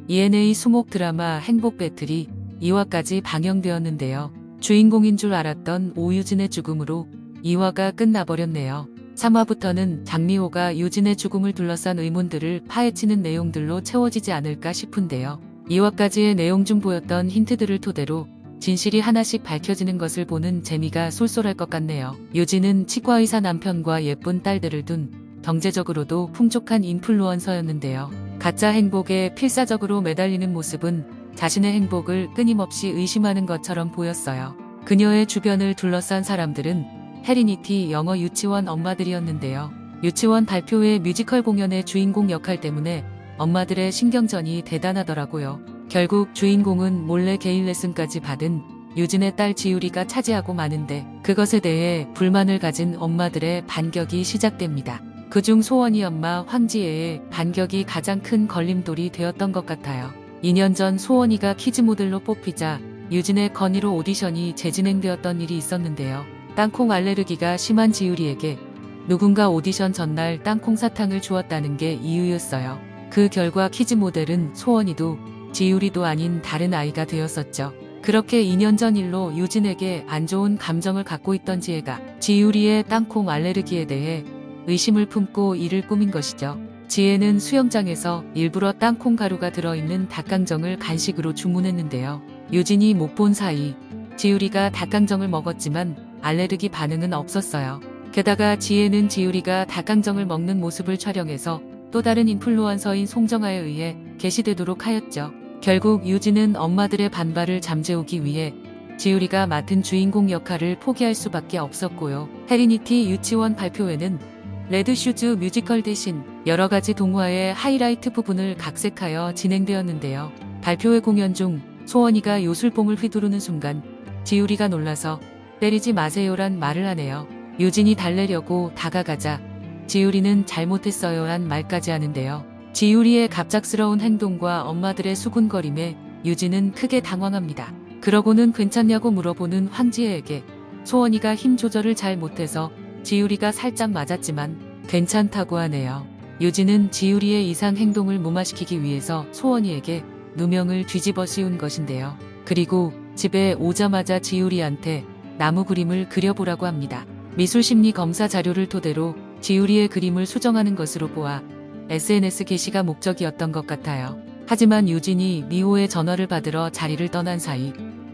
ENA 수목 드라마 행복 배틀이 2화까지 방영되었는데요. 주인공인 줄 알았던 오유진의 죽음으로 2화가 끝나버렸네요. 3화부터는 장미호가 유진의 죽음을 둘러싼 의문들을 파헤치는 내용들로 채워지지 않을까 싶은데요. 2화까지의 내용 중 보였던 힌트들을 토대로 진실이 하나씩 밝혀지는 것을 보는 재미가 쏠쏠할 것 같네요. 유진은 치과의사 남편과 예쁜 딸들을 둔 경제적으로도 풍족한 인플루언서였는데요. 가짜 행복에 필사적으로 매달리는 모습은 자신의 행복을 끊임없이 의심하는 것처럼 보였어요. 그녀의 주변을 둘러싼 사람들은 헤리니티 영어 유치원 엄마들이었는데요. 유치원 발표회 뮤지컬 공연의 주인공 역할 때문에 엄마들의 신경전이 대단하더라고요. 결국 주인공은 몰래 개인 레슨까지 받은 유진의 딸 지유리가 차지하고 마는데 그것에 대해 불만을 가진 엄마들의 반격이 시작됩니다. 그중 소원이 엄마 황지혜의 반격이 가장 큰 걸림돌이 되었던 것 같아요. 2년 전 소원이가 키즈 모델로 뽑히자 유진의 건의로 오디션이 재진행되었던 일이 있었는데요. 땅콩 알레르기가 심한 지유리에게 누군가 오디션 전날 땅콩 사탕을 주었다는 게 이유였어요. 그 결과 키즈 모델은 소원이도 지유리도 아닌 다른 아이가 되었었죠. 그렇게 2년 전 일로 유진에게 안 좋은 감정을 갖고 있던 지혜가 지유리의 땅콩 알레르기에 대해 의심을 품고 이를 꾸민 것이죠. 지혜는 수영장에서 일부러 땅콩 가루가 들어있는 닭강정을 간식으로 주문했는데요. 유진이 못 본 사이 지유리가 닭강정을 먹었지만 알레르기 반응은 없었어요. 게다가 지혜는 지유리가 닭강정을 먹는 모습을 촬영해서 또 다른 인플루언서인 송정아에 의해 게시되도록 하였죠. 결국 유진은 엄마들의 반발을 잠재우기 위해 지유리가 맡은 주인공 역할을 포기할 수밖에 없었고요. 헤리니티 유치원 발표회는 레드슈즈 뮤지컬 대신 여러 가지 동화의 하이라이트 부분을 각색하여 진행되었는데요. 발표회 공연 중 소원이가 요술봉을 휘두르는 순간 지유리가 놀라서 때리지 마세요란 말을 하네요. 유진이 달래려고 다가가자 지유리는 잘못했어요란 말까지 하는데요. 지유리의 갑작스러운 행동과 엄마들의 수군거림에 유진은 크게 당황합니다. 그러고는 괜찮냐고 물어보는 황지혜에게 소원이가 힘 조절을 잘 못해서 지유리가 살짝 맞았지만 괜찮다고 하네요. 유진은 지유리의 이상 행동을 무마시키기 위해서 소원이에게 누명을 뒤집어 씌운 것인데요. 그리고 집에 오자마자 지유리한테 나무 그림을 그려보라고 합니다. 미술심리 검사 자료를 토대로 지유리의 그림을 수정하는 것으로 보아 SNS 게시가 목적이었던 것 같아요. 하지만 유진이 미호의 전화를 받으러 자리를 떠난 사이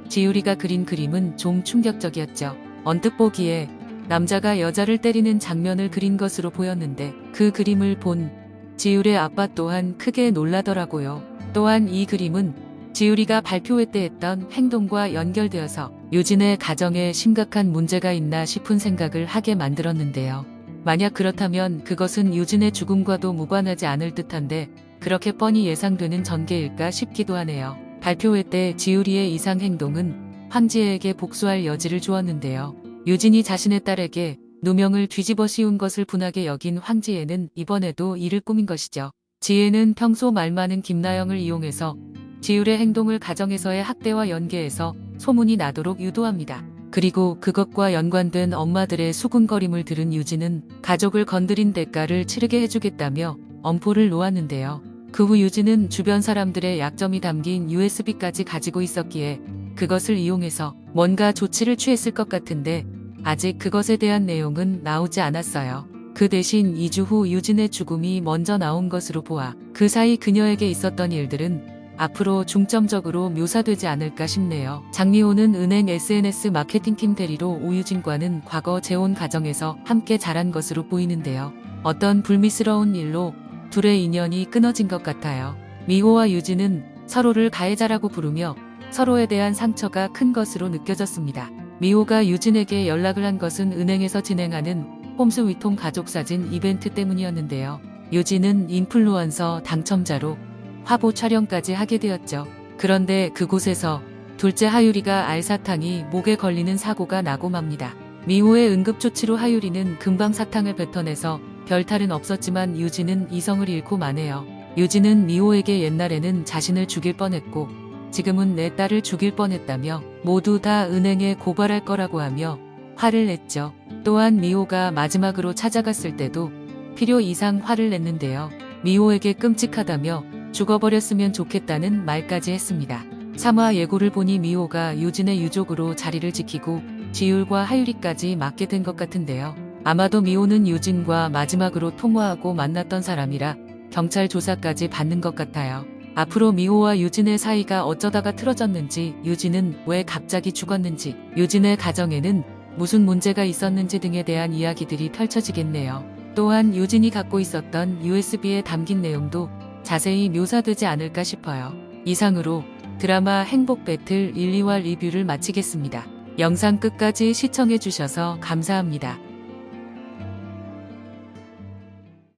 지유리가 그린 그림은 좀 충격적이었죠. 언뜻 보기에 남자가 여자를 때리는 장면을 그린 것으로 보였는데 그 그림을 본 지율의 아빠 또한 크게 놀라더라고요. 또한 이 그림은 지유리가 발표회 때 했던 행동과 연결되어서 유진의 가정에 심각한 문제가 있나 싶은 생각을 하게 만들었는데요. 만약 그렇다면 그것은 유진의 죽음과도 무관하지 않을 듯한데 그렇게 뻔히 예상되는 전개일까 싶기도 하네요. 발표회 때 지유리의 이상 행동은 황지혜에게 복수할 여지를 주었는데요. 유진이 자신의 딸에게 누명을 뒤집어 씌운 것을 분하게 여긴 황지혜는 이번에도 이를 꾸민 것이죠. 지혜는 평소 말 많은 김나영을 이용해서 지율의 행동을 가정에서의 학대와 연계해서 소문이 나도록 유도합니다. 그리고 그것과 연관된 엄마들의 수군거림을 들은 유진은 가족을 건드린 대가를 치르게 해주겠다며 엄포를 놓았는데요. 그 후 유진은 주변 사람들의 약점이 담긴 USB까지 가지고 있었기에 그것을 이용해서 뭔가 조치를 취했을 것 같은데 아직 그것에 대한 내용은 나오지 않았어요. 그 대신 2주 후 유진의 죽음이 먼저 나온 것으로 보아 그 사이 그녀에게 있었던 일들은 앞으로 중점적으로 묘사되지 않을까 싶네요. 장미호는 은행 SNS 마케팅팀 대리로 오유진과는 과거 재혼 가정에서 함께 자란 것으로 보이는데요. 어떤 불미스러운 일로 둘의 인연이 끊어진 것 같아요. 미호와 유진은 서로를 가해자라고 부르며 서로에 대한 상처가 큰 것으로 느껴졌습니다. 미호가 유진에게 연락을 한 것은 은행에서 진행하는 홈스 위통 가족사진 이벤트 때문이었는데요. 유진은 인플루언서 당첨자로 화보 촬영까지 하게 되었죠. 그런데 그곳에서 둘째 하유리가 알사탕이 목에 걸리는 사고가 나고 맙니다. 미호의 응급조치로 하유리는 금방 사탕을 뱉어내서 별탈은 없었지만 유진은 이성을 잃고 마네요. 유진은 미호에게 옛날에는 자신을 죽일 뻔했고 지금은 내 딸을 죽일 뻔했다며 모두 다 은행에 고발할 거라고 하며 화를 냈죠. 또한 미호가 마지막으로 찾아갔을 때도 필요 이상 화를 냈는데요. 미호에게 끔찍하다며 죽어버렸으면 좋겠다는 말까지 했습니다. 3화 예고를 보니 미호가 유진의 유족으로 자리를 지키고 지율과 하유리까지 맡게 된 것 같은데요. 아마도 미호는 유진과 마지막으로 통화하고 만났던 사람이라 경찰 조사까지 받는 것 같아요. 앞으로 미호와 유진의 사이가 어쩌다가 틀어졌는지, 유진은 왜 갑자기 죽었는지, 유진의 가정에는 무슨 문제가 있었는지 등에 대한 이야기들이 펼쳐지겠네요. 또한 유진이 갖고 있었던 USB에 담긴 내용도 자세히 묘사되지 않을까 싶어요. 이상으로 드라마 행복 배틀 1, 2화 리뷰를 마치겠습니다. 영상 끝까지 시청해주셔서 감사합니다.